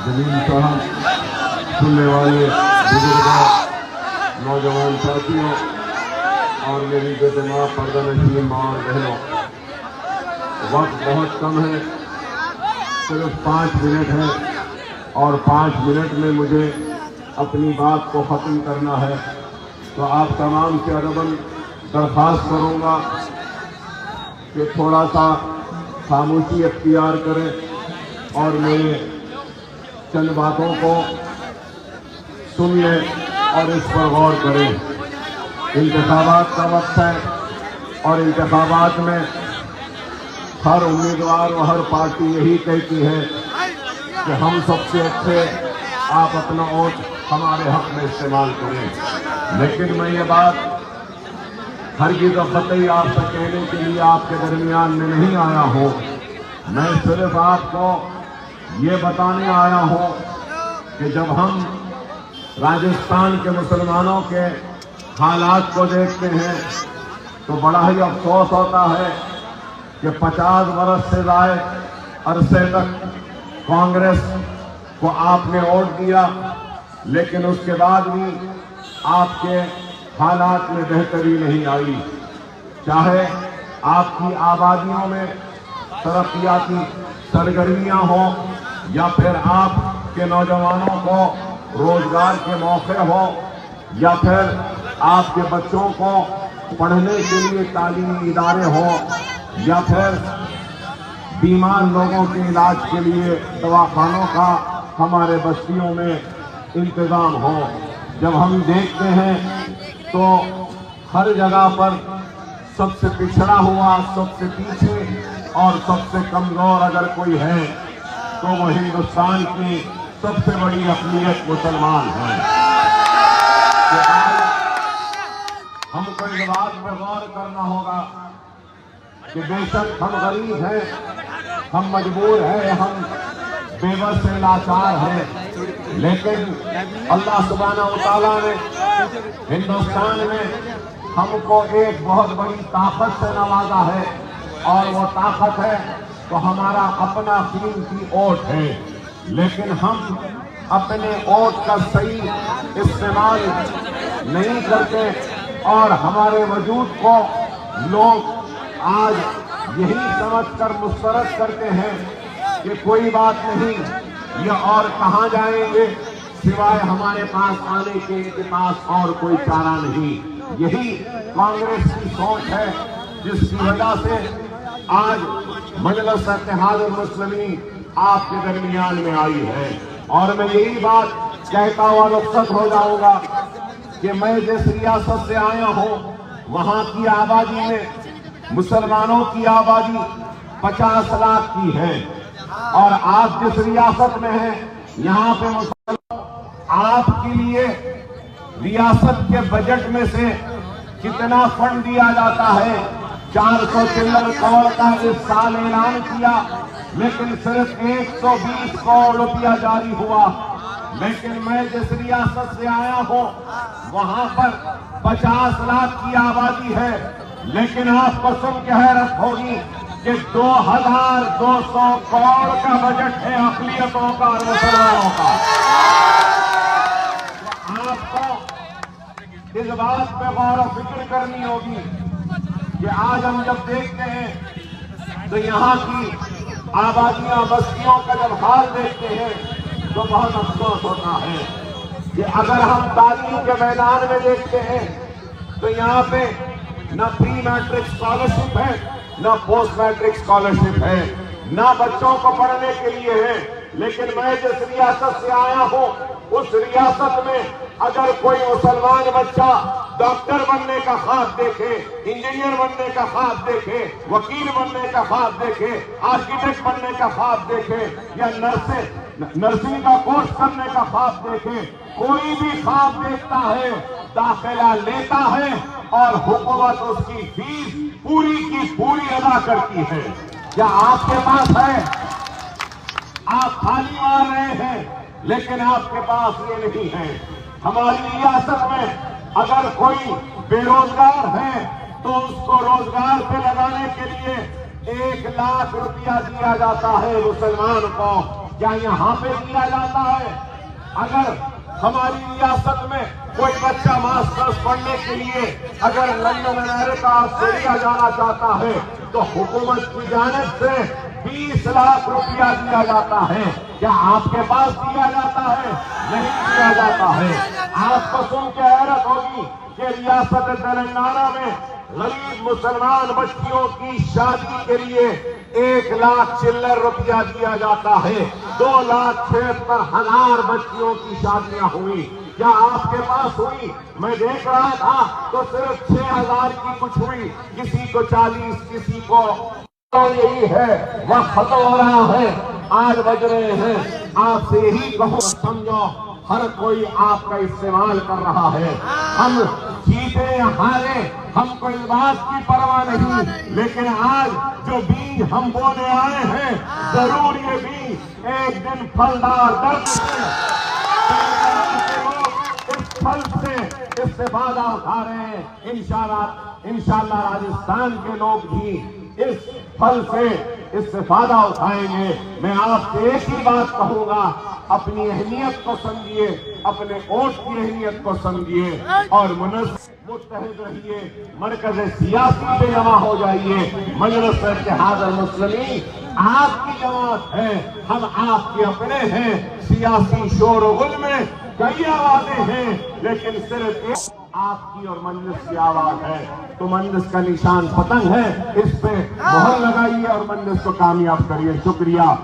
जमीन साहब, सुनने वाले बुजुर्गों, नौजवान साथियों और मेरी बेतमाम पर्दा नशीन माँ और बहनों, वक्त बहुत कम है, सिर्फ 5 मिनट है और 5 मिनट में मुझे अपनी बात को ख़त्म करना है। तो आप तमाम से अदबन दरख्वास्त करूँगा कि थोड़ा सा खामोशी अख्तियार करें और मेरे चंद बातों को सुन लें और इस पर गौर करें। इंतखाबात का वक्त है और इंतखाबात में हर उम्मीदवार और हर पार्टी यही कहती है कि हम सबसे अच्छे, आप अपना वोट हमारे हक में इस्तेमाल करें। लेकिन मैं ये बात हरगिज़ कतई आपसे कहने के लिए आपके दरमियान में नहीं आया हूँ। मैं सिर्फ आपको ये बताने आया हूँ कि जब हम राजस्थान के मुसलमानों के हालात को देखते हैं तो बड़ा ही अफसोस होता है कि 50 बरस से ज़ायद अरसे तक कांग्रेस को आपने वोट दिया, लेकिन उसके बाद भी आपके हालात में बेहतरी नहीं आई। चाहे आपकी आबादियों में तरक्याती सरगर्मियां हों या फिर आपके नौजवानों को रोजगार के मौके हो या फिर आपके बच्चों को पढ़ने के लिए तालीमी इदारे हो या फिर बीमार लोगों के इलाज के लिए दवाखानों का हमारे बस्तियों में इंतजाम हो। जब हम देखते हैं तो हर जगह पर सबसे पिछड़ा हुआ, सबसे पीछे और सबसे कमजोर अगर कोई है तो वो हिंदुस्तान की सबसे बड़ी अक़लियत मुसलमान है। तो आज हमको इस बात पर गौर करना होगा कि बेशक हम गरीब हैं, हम मजबूर हैं, हम बेबस से लाचार हैं, लेकिन अल्लाह सुब्हानहू व तआला ने हिंदुस्तान में हमको एक बहुत बड़ी ताकत से नवाजा है और वो ताकत है तो हमारा अपना कीमती वोट है। लेकिन हम अपने वोट का सही इस्तेमाल नहीं करते और हमारे वजूद को लोग आज यही समझकर मुस्तरद करते हैं कि कोई बात नहीं, ये और कहाँ जाएंगे सिवाय हमारे पास आने के, इनके पास और कोई चारा नहीं। यही कांग्रेस की सोच है जिसकी वजह से आज मजलिस इत्तेहादुल मुस्लिमीन आपके दरमियान में आई है। और मैं यही बात कहता हुआ रुखसत हो जाऊंगा कि मैं जिस रियासत से आया हूँ वहाँ की आबादी में मुसलमानों की आबादी 50 लाख की है और आप जिस रियासत में हैं यहाँ पे मुसलमान, आपके लिए रियासत के बजट में से कितना फंड दिया जाता है? 400 चिल्लर करोड़ का इस साल ऐलान किया, लेकिन सिर्फ 120 करोड़ रुपया जारी हुआ। लेकिन मैं जिस रियासत से आया हूँ वहाँ पर 50 लाख की आबादी है, लेकिन आपको सुन के हैरत होगी कि 2200 करोड़ का बजट है अक़लियतों का और मुसलमानों का। आपको इस बात पे गौर और फिक्र करनी होगी कि आज हम जब देखते हैं तो यहाँ की आबादियां, बस्तियों का जब हाल देखते हैं तो बहुत अफसोस होता है कि अगर हम तालीम के मैदान में देखते हैं तो यहाँ पे न प्री मैट्रिक स्कॉलरशिप है, न पोस्ट मैट्रिक स्कॉलरशिप है, न बच्चों को पढ़ने के लिए है। लेकिन मैं जिस रियासत से आया हूँ उस रियासत में अगर कोई मुसलमान बच्चा डॉक्टर बनने का ख्वाब देखे, इंजीनियर बनने का ख्वाब देखे, वकील बनने का ख्वाब देखे, आर्किटेक्ट बनने का ख्वाब देखे या नर्सिंग का कोर्स करने का ख्वाब देखे, कोई भी ख्वाब देखता है, दाखिला लेता है और हुकूमत उसकी फीस पूरी की पूरी अदा करती है। क्या आपके पास है? आप खाली मार रहे हैं, लेकिन आपके पास ये नहीं है। हमारी रियासत में अगर कोई बेरोजगार है तो उसको रोजगार पे लगाने के लिए 1 लाख रुपया दिया जाता है मुसलमान को, کیا یہاں پہ دیا جاتا ہے؟ اگر ہماری ریاست میں کوئی بچہ ماسٹرز پڑھنے کے لیے اگر لندن، امریکہ، آسٹریلیا جانا چاہتا ہے تو حکومت کی جانب سے 20 لاکھ روپیہ دیا جاتا ہے. کیا آپ کے پاس دیا جاتا ہے؟ نہیں دیا جاتا ہے. آپ کو سن کے حیرت ہوگی کہ ریاست تلنگانہ میں غریب مسلمان بچیوں کی شادی کے لیے 1 لاکھ چلر روپیہ دیا جاتا ہے. 2,76,000 بچیوں کی شادیاں ہوئی. کیا آپ کے پاس ہوئی؟ میں دیکھ رہا تھا تو صرف 6,000 کی کچھ ہوئی. کسی کو 40، کسی کو. یہی ہے وقت ختم ہو رہا ہے، 8 بج رہے ہیں. آپ سے یہی کہو، سمجھو ہر کوئی آپ کا استعمال کر رہا ہے. ہم جیتے یا ہارے ہم کو اس بات کی پرواہ نہیں، لیکن آج جو بیج ہم بونے آئے ہیں ضرور یہ بیج ایک دن پھلدار درخت اس پھل سے استفادہ اٹھا رہے ہیں. انشاءاللہ راجستھان کے لوگ بھی اس پھل سے استفادہ اٹھائیں گے. میں آپ سے ایک ہی بات کہوں گا، اپنی اہمیت کو سمجھیے، اپنے ووٹ کی اہمیت کو سمجھیے اور متحد رہیے. مرکز سیاسی پہ جمع ہو جائیے. مجلس اتحاد المسلمین آپ کی جماعت ہے، ہم آپ کے اپنے ہیں. سیاسی شور و غل میں کئی آوازیں ہیں لیکن صرف ایک آپ کی اور مجلس کی آواز ہے. تو مجلس کا نشان پتنگ ہے، اس پہ مہر لگائیے اور مجلس کو کامیاب کریے. شکریہ.